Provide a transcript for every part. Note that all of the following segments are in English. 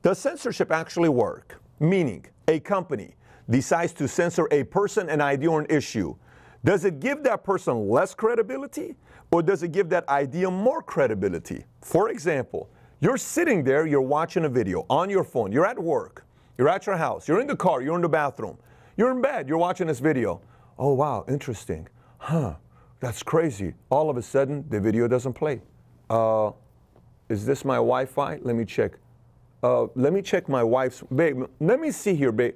Does censorship actually work? Meaning, a company decides to censor a person, an idea, or an issue. Does it give that person less credibility, or does it give that idea more credibility? For example, you're sitting there, you're watching a video on your phone, you're at work, you're at your house, you're in the car, you're in the bathroom, you're in bed, you're watching this video. Oh, wow, interesting. Huh, that's crazy. All of a sudden, the video doesn't play. Is this my Wi-Fi? Let me check. Let me check my wife's. Babe, let me see here, babe.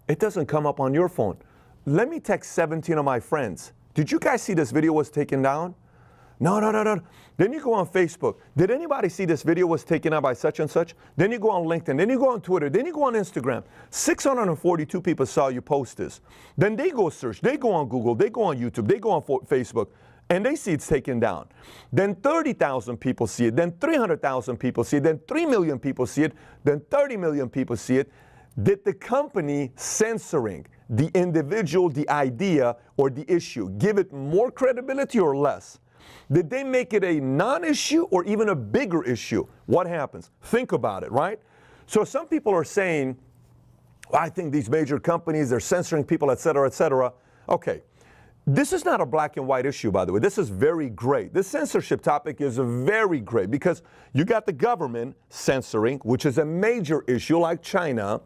It doesn't come up on your phone. Let me text 17 of my friends. Did you guys see this video was taken down? No. Then you go on Facebook. Did anybody see this video was taken out by such and such? Then you go on LinkedIn. Then you go on Twitter. Then you go on Instagram. 642 people saw you post this. Then they go search. They go on Google. They go on YouTube. They go on Facebook. And they see it's taken down. Then 30,000 people see it. Then 300,000 people see it. Then 3 million people see it. Then 30 million people see it. Did the company censoring the individual, the idea, or the issue give it more credibility or less? Did they make it a non-issue or even a bigger issue? What happens? Think about it, right? So some people are saying, well, I think these major companies, they're censoring people, et cetera, et cetera. Okay. This is not a black and white issue, by the way. This is very gray. This censorship topic is very gray because you got the government censoring, which is a major issue like China.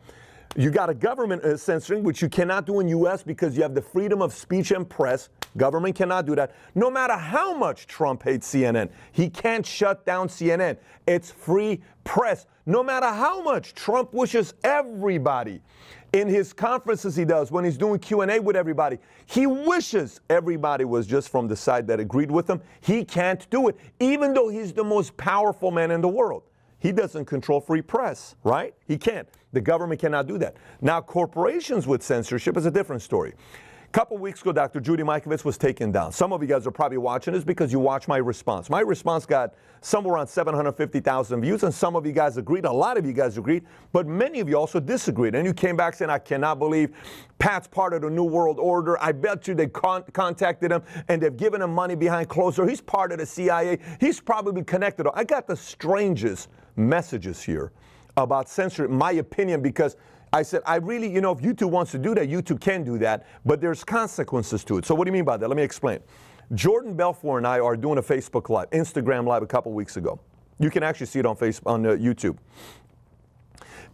You got a government censoring, which you cannot do in U.S. because you have the freedom of speech and press. Government cannot do that. No matter how much Trump hates CNN, he can't shut down CNN. It's free press. No matter how much Trump wishes everybody in his conferences he does, when he's doing Q&A with everybody, he wishes everybody was just from the side that agreed with him. He can't do it, even though he's the most powerful man in the world. He doesn't control free press, right? He can't. The government cannot do that. Now, corporations with censorship is a different story. A couple weeks ago, Dr. Judy Mikovits was taken down. Some of you guys are probably watching this because you watched my response. My response got somewhere around 750,000 views, and some of you guys agreed. A lot of you guys agreed, but many of you also disagreed. And you came back saying, I cannot believe Pat's part of the New World Order. I bet you they contacted him, and they've given him money behind closed doors. He's part of the CIA. He's probably connected. I got the strangest messages here about censoring, my opinion, because I said, I really, if YouTube wants to do that, YouTube can do that, but there's consequences to it. So what do you mean by that? Let me explain. Jordan Belfort and I are doing a Facebook Live, Instagram Live a couple weeks ago. You can actually see it on YouTube.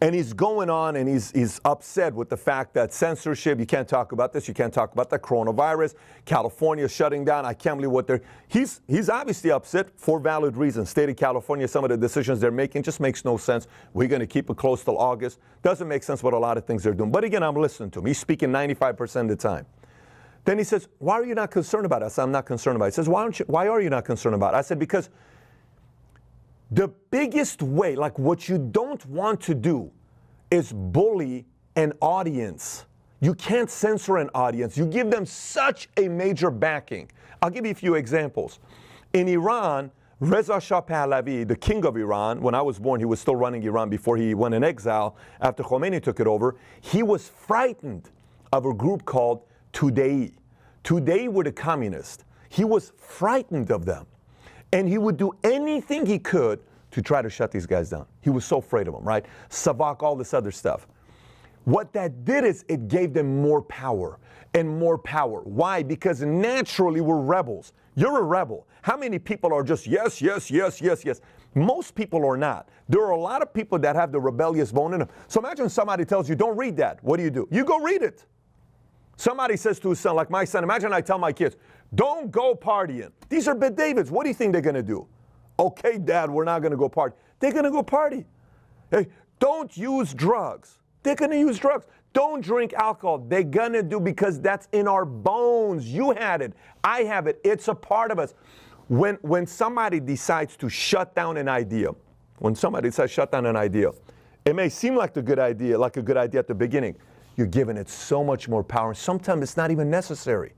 And he's going on and he's upset with the fact that censorship, you can't talk about this, you can't talk about the coronavirus, California shutting down, I can't believe what they're, he's obviously upset for valid reasons. State of California, some of the decisions they're making just makes no sense. We're going to keep it close till August. Doesn't make sense what a lot of things they're doing. But again, I'm listening to him. He's speaking 95% of the time. Then he says, why are you not concerned about it? I said, I'm not concerned about it. He says, why are you not concerned about it? I said, because the biggest way, like what you don't want to do, is bully an audience. You can't censor an audience. You give them such a major backing. I'll give you a few examples. In Iran, Reza Shah Pahlavi, the king of Iran, when I was born, he was still running Iran before he went in exile after Khomeini took it over. He was frightened of a group called Tudei. Tudei were the communists. He was frightened of them. And he would do anything he could to try to shut these guys down. He was so afraid of them, right? Savak, all this other stuff. What that did is it gave them more power and more power. Why? Because naturally we're rebels. You're a rebel. How many people are just yes, yes, yes, yes, yes? Most people are not. There are a lot of people that have the rebellious bone in them. So imagine somebody tells you, don't read that. What do? You go read it. Somebody says to his son, like my son, imagine I tell my kids, don't go partying. These are bed Davids. What do you think they're going to do? Okay, Dad, we're not going to go party. They're going to go party. Hey, don't use drugs. They're going to use drugs. Don't drink alcohol. They're going to do because that's in our bones. You had it. I have it. It's a part of us. When somebody decides to shut down an idea, it may seem like a good idea at the beginning. You're giving it so much more power. Sometimes it's not even necessary.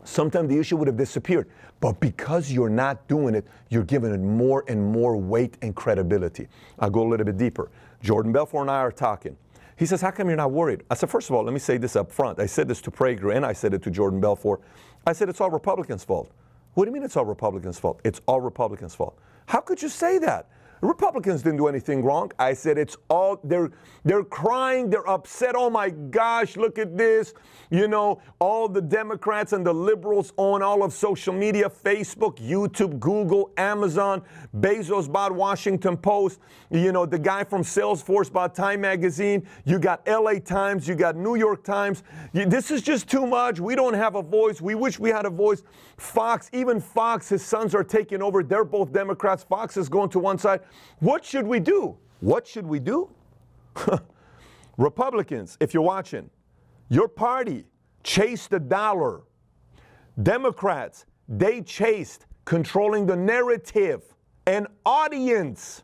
Sometimes the issue would have disappeared. But because you're not doing it, you're giving it more and more weight and credibility. I'll go a little bit deeper. Jordan Belfort and I are talking. He says, how come you're not worried? I said, first of all, let me say this up front. I said this to Prager and I said it to Jordan Belfort. I said, it's all Republicans' fault. What do you mean it's all Republicans' fault? It's all Republicans' fault. How could you say that? Republicans didn't do anything wrong. I said it's all, they're crying, they're upset. Oh my gosh, look at this. You know, all the Democrats and the liberals own all of social media, Facebook, YouTube, Google, Amazon. Bezos bought Washington Post. You know, the guy from Salesforce bought Time Magazine. You got LA Times, you got New York Times. This is just too much. We don't have a voice. We wish we had a voice. Fox, even Fox, his sons are taking over. They're both Democrats. Fox is going to one side. What should we do? What should we do? Republicans, if you're watching, your party chased the dollar. Democrats, they chased controlling the narrative and audience.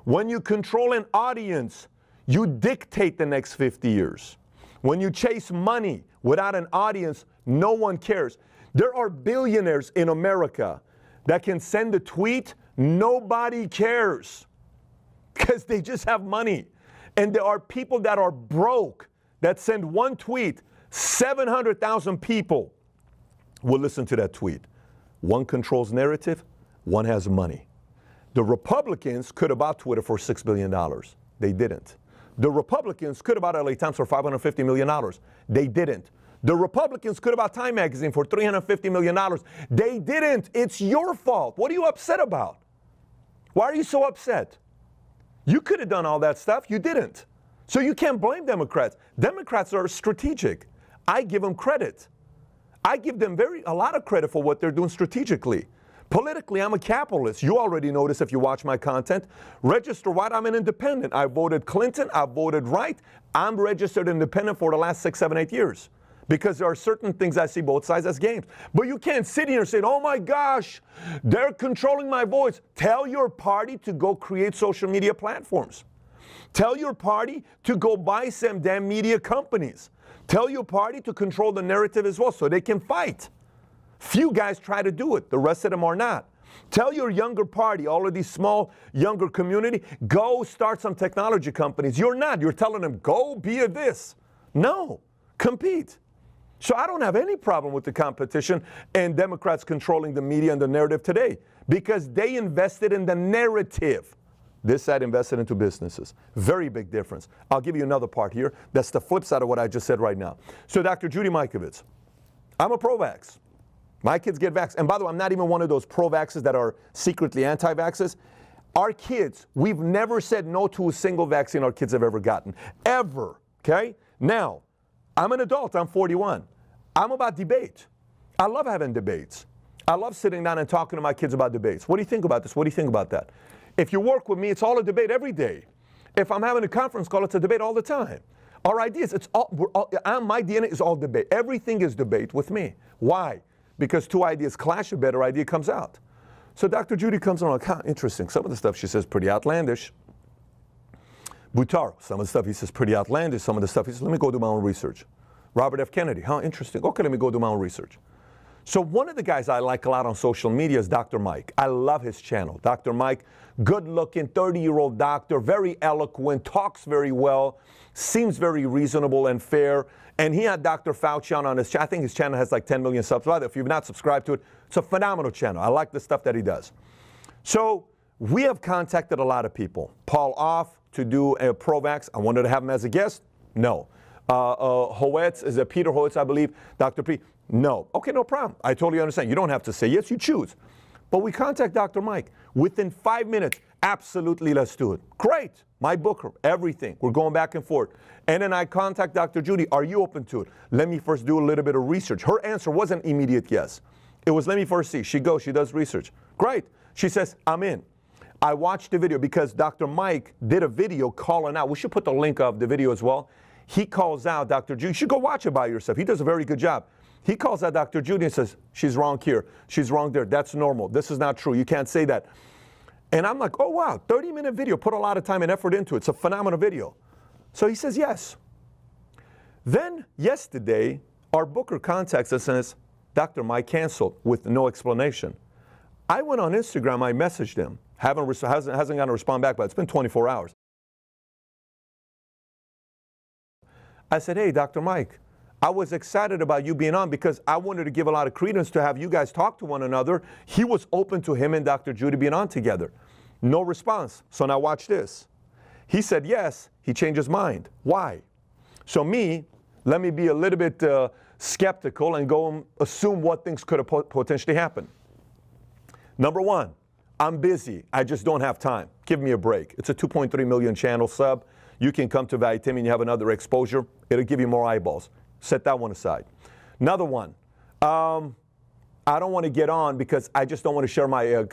When you control an audience, you dictate the next 50 years. When you chase money without an audience, no one cares. There are billionaires in America that can send a tweet, nobody cares because they just have money. And there are people that are broke that send one tweet, 700,000 people will listen to that tweet. One controls narrative, one has money. The Republicans could have bought Twitter for $6 billion. They didn't. The Republicans could have bought LA Times for $550 million. They didn't. The Republicans could have bought Time Magazine for $350 million. They didn't. It's your fault. What are you upset about? Why are you so upset? You could have done all that stuff. You didn't. So you can't blame Democrats. Democrats are strategic. I give them credit. I give them a lot of credit for what they're doing strategically. Politically, I'm a capitalist. You already know this if you watch my content. Register white, I'm an independent. I voted Clinton, I voted right. I'm registered independent for the last 6, 7, 8 years. Because there are certain things I see both sides as games. But you can't sit here and say, oh my gosh, they're controlling my voice. Tell your party to go create social media platforms. Tell your party to go buy some damn media companies. Tell your party to control the narrative as well so they can fight. Few guys try to do it. The rest of them are not. Tell your younger party, all of these small, younger community, go start some technology companies. You're not. You're telling them, go be a this. No, compete. So I don't have any problem with the competition and Democrats controlling the media and the narrative today because they invested in the narrative. This side invested into businesses. Very big difference. I'll give you another part here. That's the flip side of what I just said right now. So Dr. Judy Mikovits, I'm a pro-vax. My kids get vaxxed. And by the way, I'm not even one of those pro-vaxxers that are secretly anti-vaxxers. Our kids, we've never said no to a single vaccine our kids have ever gotten. Ever. Okay? Now, I'm an adult. I'm 41. I'm about debate. I love having debates. I love sitting down and talking to my kids about debates. What do you think about this? What do you think about that? If you work with me, it's all a debate every day. If I'm having a conference call, it's a debate all the time. Our ideas, my DNA is all debate. Everything is debate with me. Why? Because two ideas clash, a better idea comes out. So Dr. Judy comes on, like, interesting. Some of the stuff she says pretty outlandish. Butaro, some of the stuff he says pretty outlandish. Some of the stuff he says, let me go do my own research. Robert F. Kennedy, interesting. Okay, let me go do my own research. So one of the guys I like a lot on social media is Dr. Mike. I love his channel. Dr. Mike, good-looking, 30-year-old doctor, very eloquent, talks very well, seems very reasonable and fair. And he had Dr. Fauci on his channel. I think his channel has like 10 million subs. If you've not subscribed to it, it's a phenomenal channel. I like the stuff that he does. So we have contacted a lot of people. Paul Off to do a pro-vax. I wanted to have him as a guest. No. Hoetz, is it Peter Hoetz, I believe? Dr. P. No. Okay, no problem. I totally understand. You don't have to say yes, you choose. But we contact Dr. Mike. Within 5 minutes, absolutely, let's do it. Great. My book, everything. We're going back and forth. And then I contact Dr. Judy. Are you open to it? Let me first do a little bit of research. Her answer wasn't immediate yes. It was, let me first see. She goes, she does research. Great. She says, I'm in. I watched the video because Dr. Mike did a video calling out. We should put the link of the video as well. He calls out Dr. Judy. You should go watch it by yourself. He does a very good job. He calls out Dr. Judy and says, she's wrong here. She's wrong there. That's normal. This is not true. You can't say that. And I'm like, oh, wow, 30-minute video. Put a lot of time and effort into it. It's a phenomenal video. So he says yes. Then yesterday, our booker contacts us and says, Dr. Mike canceled with no explanation. I went on Instagram. I messaged him. Hasn't gotten a response back, but it's been 24 hours. I said, hey, Dr. Mike, I was excited about you being on because I wanted to give a lot of credence to have you guys talk to one another. He was open to him and Dr. Judy being on together. No response. So now watch this. He said yes. He changed his mind. Why? So let me be a little bit skeptical and go and assume what things could have potentially happened. Number one, I'm busy. I just don't have time. Give me a break. It's a 2.3 million channel sub. You can come to Valuetainment, you have another exposure. It'll give you more eyeballs. Set that one aside. Another one. I don't want to get on because I just don't want to share my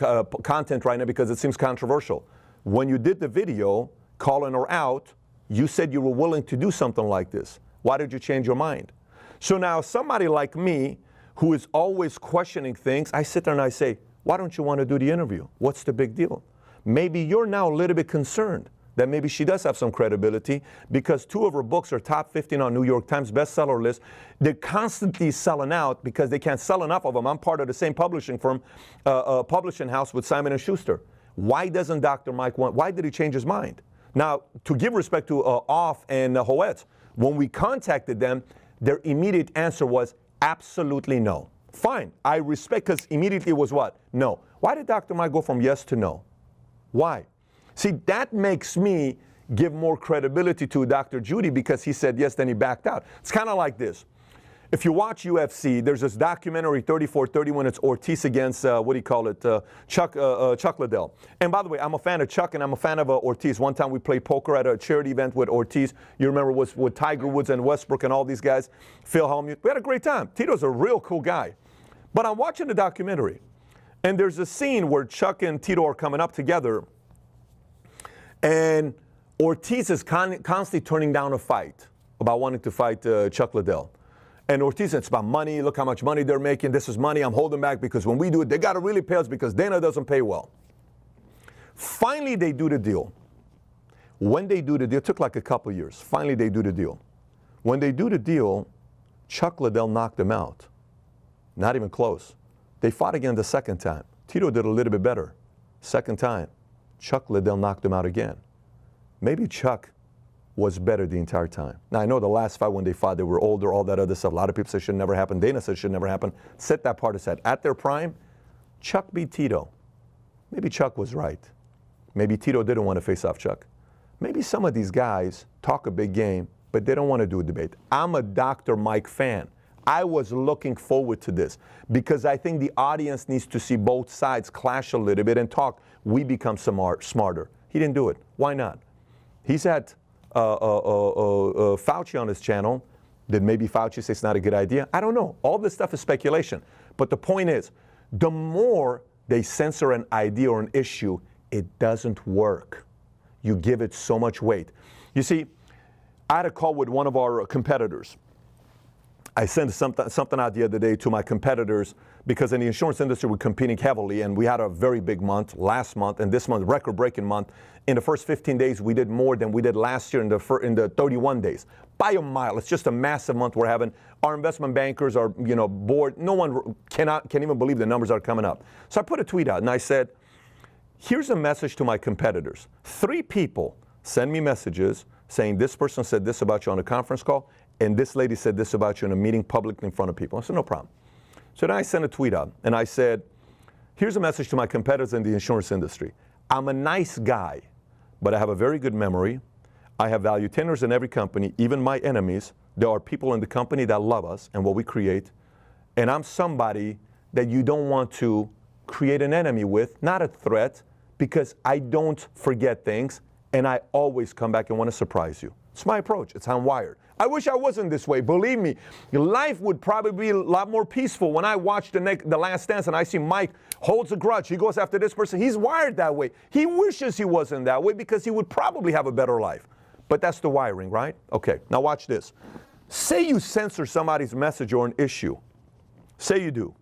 content right now because it seems controversial. When you did the video calling her out, you said you were willing to do something like this. Why did you change your mind? So now somebody like me who is always questioning things, I sit there and I say, why don't you want to do the interview? What's the big deal? Maybe you're now a little bit concerned that maybe she does have some credibility because 2 of her books are top 15 on New York Times bestseller list. They're constantly selling out because they can't sell enough of them. I'm part of the same publishing firm, publishing house with Simon & Schuster. Why doesn't Dr. Mike want, why did he change his mind? Now, to give respect to Off and Hoetz, when we contacted them, their immediate answer was absolutely no. Fine, I respect, because immediately it was what? No. Why did Dr. Mike go from yes to no? Why? See, that makes me give more credibility to Dr. Judy because he said yes, then he backed out. It's kind of like this. If you watch UFC, there's this documentary 34-31. It's Ortiz against, Chuck Liddell. And by the way, I'm a fan of Chuck and I'm a fan of Ortiz. One time we played poker at a charity event with Ortiz. You remember with Tiger Woods and Westbrook and all these guys. Phil Hellmuth. We had a great time. Tito's a real cool guy. But I'm watching the documentary. And there's a scene where Chuck and Tito are coming up together. And Ortiz is constantly turning down a fight about wanting to fight Chuck Liddell. And Ortiz said, it's about money. Look how much money they're making. This is money. I'm holding back because when we do it, they got to really pay us because Dana doesn't pay well. Finally, they do the deal. When they do the deal, it took like a couple years. Finally, they do the deal. When they do the deal, Chuck Liddell knocked him out. Not even close. They fought again the second time. Tito did a little bit better. Second time, Chuck Liddell knocked him out again. Maybe Chuck was better the entire time. Now, I know the last fight when they fought, they were older, all that other stuff. A lot of people said it should never happen. Dana said it should never happen. Set that part aside. At their prime, Chuck beat Tito. Maybe Chuck was right. Maybe Tito didn't want to face off Chuck. Maybe some of these guys talk a big game, but they don't want to do a debate. I'm a Dr. Mike fan. I was looking forward to this because I think the audience needs to see both sides clash a little bit and talk. We become smarter. He didn't do it. Why not? He's had Fauci on his channel. Did maybe Fauci say it's not a good idea? I don't know. All this stuff is speculation. But the point is, the more they censor an idea or an issue, it doesn't work. You give it so much weight. You see, I had a call with one of our competitors. I sent something out the other day to my competitors because in the insurance industry we're competing heavily, and we had a very big month last month, and this month record-breaking month. In the first 15 days, we did more than we did last year in the 31 days by a mile. It's just a massive month we're having. Our investment bankers are, bored. No one can even believe the numbers are coming up. So I put a tweet out and I said, here's a message to my competitors. 3 people send me messages saying this person said this about you on a conference call, and this lady said this about you in a meeting publicly in front of people. I said, no problem. So then I sent a tweet out, and I said, here's a message to my competitors in the insurance industry. I'm a nice guy, but I have a very good memory. I have valuetainers in every company, even my enemies. There are people in the company that love us and what we create. And I'm somebody that you don't want to create an enemy with, not a threat, because I don't forget things, and I always come back and want to surprise you. It's my approach. It's how I'm wired. I wish I wasn't this way. Believe me, life would probably be a lot more peaceful when I watch The Last Dance and I see Mike holds a grudge. He goes after this person. He's wired that way. He wishes he wasn't that way because he would probably have a better life. But that's the wiring, right? Okay, now watch this. Say you censor somebody's message or an issue. Say you do.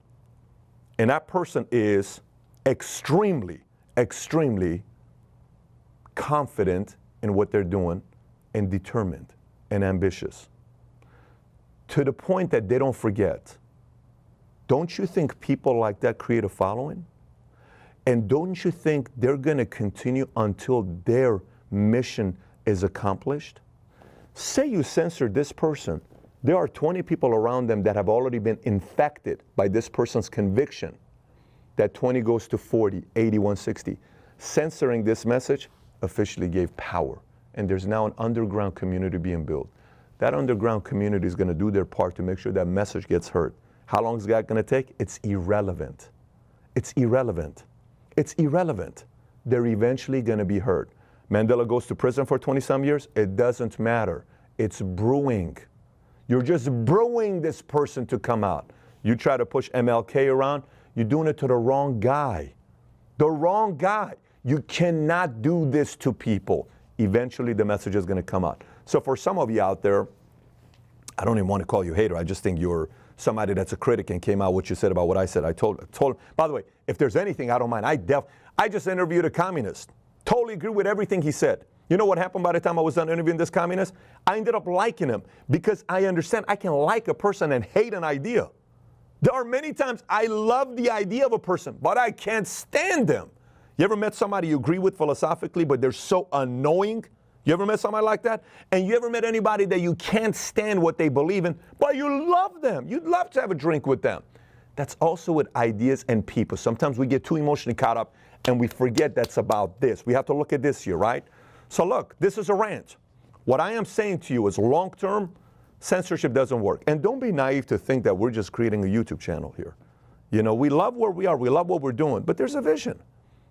And that person is extremely, extremely confident in what they're doing and determined and ambitious, to the point that they don't forget. Don't you think people like that create a following? And don't you think they're going to continue until their mission is accomplished? Say you censor this person. There are 20 people around them that have already been infected by this person's conviction. That 20 goes to 40, 80, 160. Censoring this message officially gave power. And there's now an underground community being built. That underground community is going to do their part to make sure that message gets heard. How long is that going to take? It's irrelevant. It's irrelevant. It's irrelevant. They're eventually going to be heard. Mandela goes to prison for 20-some years. It doesn't matter. It's brewing. You're just brewing this person to come out. You try to push MLK around, you're doing it to the wrong guy. The wrong guy. You cannot do this to people. Eventually, the message is going to come out. So for some of you out there, I don't even want to call you a hater. I just think you're somebody that's a critic and came out what you said about what I said. I told him. By the way, if there's anything, I don't mind. I just interviewed a communist. Totally agree with everything he said. You know what happened by the time I was done interviewing this communist? I ended up liking him because I understand I can like a person and hate an idea. There are many times I love the idea of a person, but I can't stand them. You ever met somebody you agree with philosophically, but they're so annoying? You ever met somebody like that? And you ever met anybody that you can't stand what they believe in, but you love them? You'd love to have a drink with them. That's also with ideas and people. Sometimes we get too emotionally caught up and we forget that's about this. We have to look at this here, right? So look, this is a rant. What I am saying to you is long-term, censorship doesn't work. And don't be naive to think that we're just creating a YouTube channel here. You know, we love where we are. We love what we're doing, but there's a vision.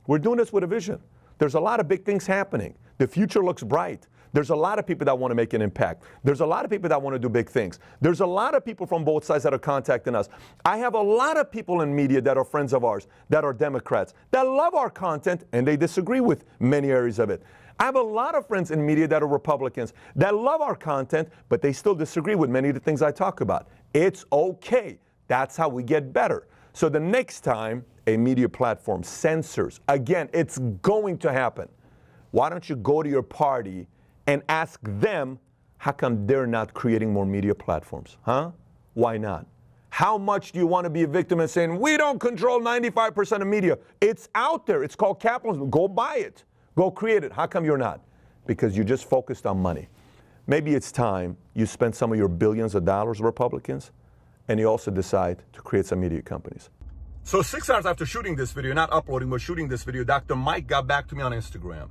We're doing this with a vision. There's a lot of big things happening. The future looks bright. There's a lot of people that want to make an impact. There's a lot of people that want to do big things. There's a lot of people from both sides that are contacting us. I have a lot of people in media that are friends of ours, that are Democrats, that love our content, and they disagree with many areas of it. I have a lot of friends in media that are Republicans that love our content, but they still disagree with many of the things I talk about. It's okay. That's how we get better. So the next time a media platform censors, again, it's going to happen. Why don't you go to your party and ask them, how come they're not creating more media platforms? Huh? Why not? How much do you want to be a victim and saying, we don't control 95% of media? It's out there. It's called capitalism. Go buy it. Go create it. How come you're not? Because you just focused on money. Maybe it's time you spend some of your billions of dollars, Republicans, and you also decide to create some media companies. So 6 hours after shooting this video, not uploading, but shooting this video, Dr. Mike got back to me on Instagram.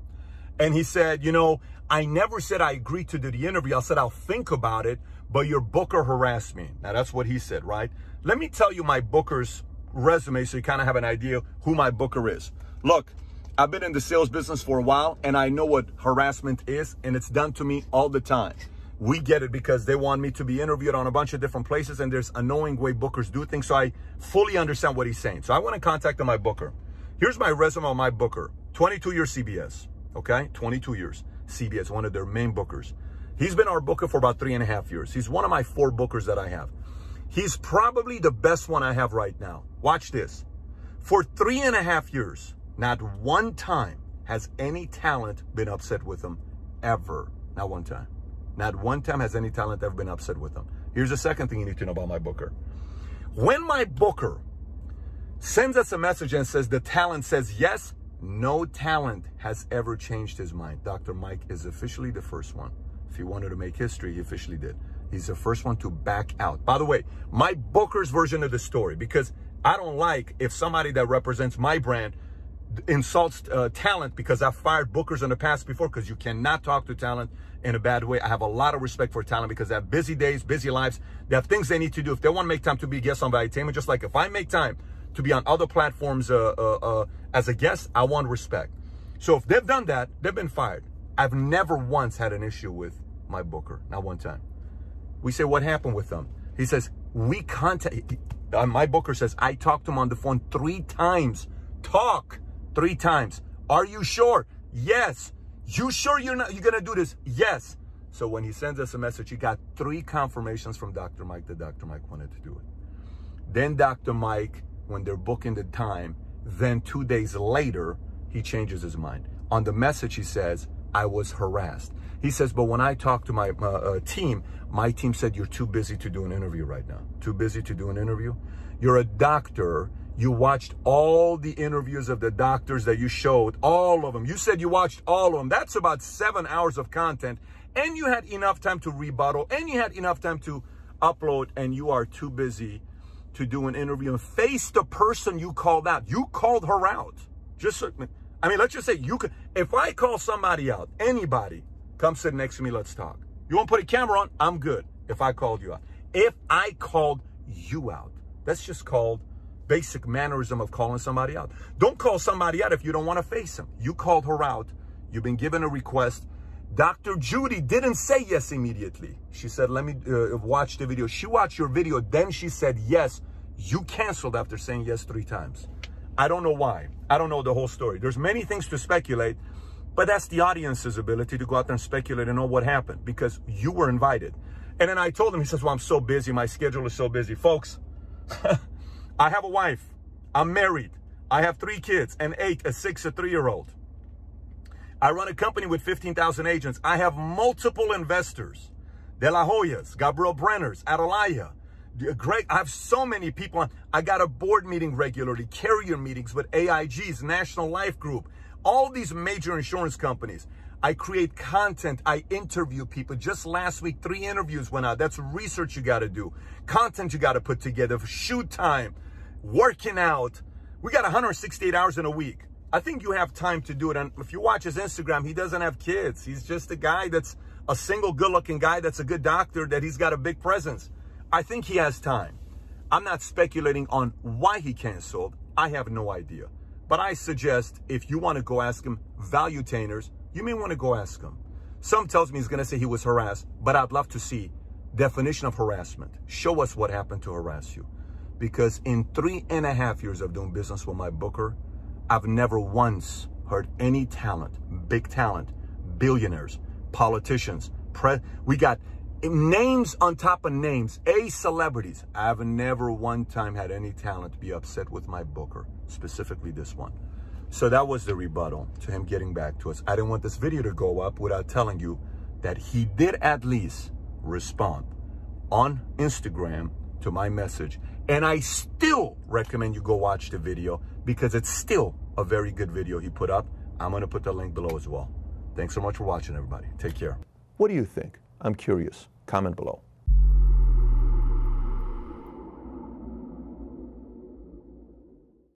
And he said, you know, I never said I agreed to do the interview. I said I'll think about it, but your booker harassed me. Now, that's what he said, right? Let me tell you my booker's resume so you kind of have an idea who my booker is. Look, I've been in the sales business for a while, and I know what harassment is, and it's done to me all the time. We get it because they want me to be interviewed on a bunch of different places, and there's annoying way bookers do things, so I fully understand what he's saying. So I went and contacted my booker. Here's my resume on my booker. 22 years CBS, okay? 22 years CBS, one of their main bookers. He's been our booker for about 3.5 years. He's one of my 4 bookers that I have. He's probably the best one I have right now. Watch this. For 3.5 years, not one time has any talent been upset with him, ever. Not one time. Not one time has any talent ever been upset with him. Here's the second thing you need to know about my booker. When my booker sends us a message and says the talent says yes, no talent has ever changed his mind. Dr. Mike is officially the first one. If he wanted to make history, he officially did. He's the first one to back out. By the way, my booker's version of the story, because I don't like if somebody that represents my brand insults talent, because I've fired bookers in the past before, because you cannot talk to talent in a bad way. I have a lot of respect for talent because they have busy days, busy lives. They have things they need to do. If they want to make time to be a guest on Valuetainment, just like if I make time to be on other platforms as a guest, I want respect. So if they've done that, they've been fired. I've never once had an issue with my booker, not one time. We say, what happened with them? He says, my booker says, I talked to him on the phone 3 times. Talk 3 times. Are you sure? Yes. You sure you're gonna do this? Yes. So when he sends us a message, he got 3 confirmations from Dr. Mike that Dr. Mike wanted to do it. Then Dr. Mike, when they're booking the time, then 2 days later, he changes his mind. On the message, he says, I was harassed. He says, but when I talked to my team said, you're too busy to do an interview right now. Too busy to do an interview? You're a doctor. You watched all the interviews of the doctors that you showed, all of them. You said you watched all of them. That's about 7 hours of content. And you had enough time to rebuttal, and you had enough time to upload, and you are too busy to do an interview and face the person you called out. You called her out. I mean, let's just say you could, if I call somebody out, anybody, come sit next to me, let's talk. You want to put a camera on? I'm good if I called you out. If I called you out, that's just called basic mannerism of calling somebody out. Don't call somebody out if you don't want to face him. You called her out. You've been given a request. Dr. Judy didn't say yes immediately. She said, let me watch the video. She watched your video. Then she said yes. You canceled after saying yes 3 times. I don't know why. I don't know the whole story. There's many things to speculate, but that's the audience's ability to go out there and speculate and know what happened because you were invited. And then I told him, he says, well, I'm so busy. My schedule is so busy. Folks, I have a wife. I'm married. I have 3 kids, an 8, a 6, a 3-year-old. I run a company with 15,000 agents. I have multiple investors. De La Hoyas, Gabriel Brenners, Atalaya, Greg. I have so many people. I got a board meeting regularly, carrier meetings with AIGs, National Life Group, all these major insurance companies. I create content. I interview people. Just last week, 3 interviews went out. That's research you got to do. Content you got to put together. Shoot time. Working out. We got 168 hours in a week. I think you have time to do it. And if you watch his Instagram, he doesn't have kids. He's just a guy that's a single good-looking guy that's a good doctor, that he's got a big presence. I think he has time. I'm not speculating on why he canceled. I have no idea. But I suggest if you want to go ask him, Valuetainers, you may want to go ask him. Some tells me he's going to say he was harassed, but I'd love to see definition of harassment. Show us what happened to harass you. Because in 3.5 years of doing business with my booker, I've never once heard any talent, big talent, billionaires, politicians, we got names on top of names, celebrities. I've never one time had any talent be upset with my booker, specifically this one. So that was the rebuttal to him getting back to us. I didn't want this video to go up without telling you that he did at least respond on Instagram to my message. And I still recommend you go watch the video because it's still a very good video he put up. I'm going to put the link below as well. Thanks so much for watching, everybody. Take care. What do you think? I'm curious. Comment below.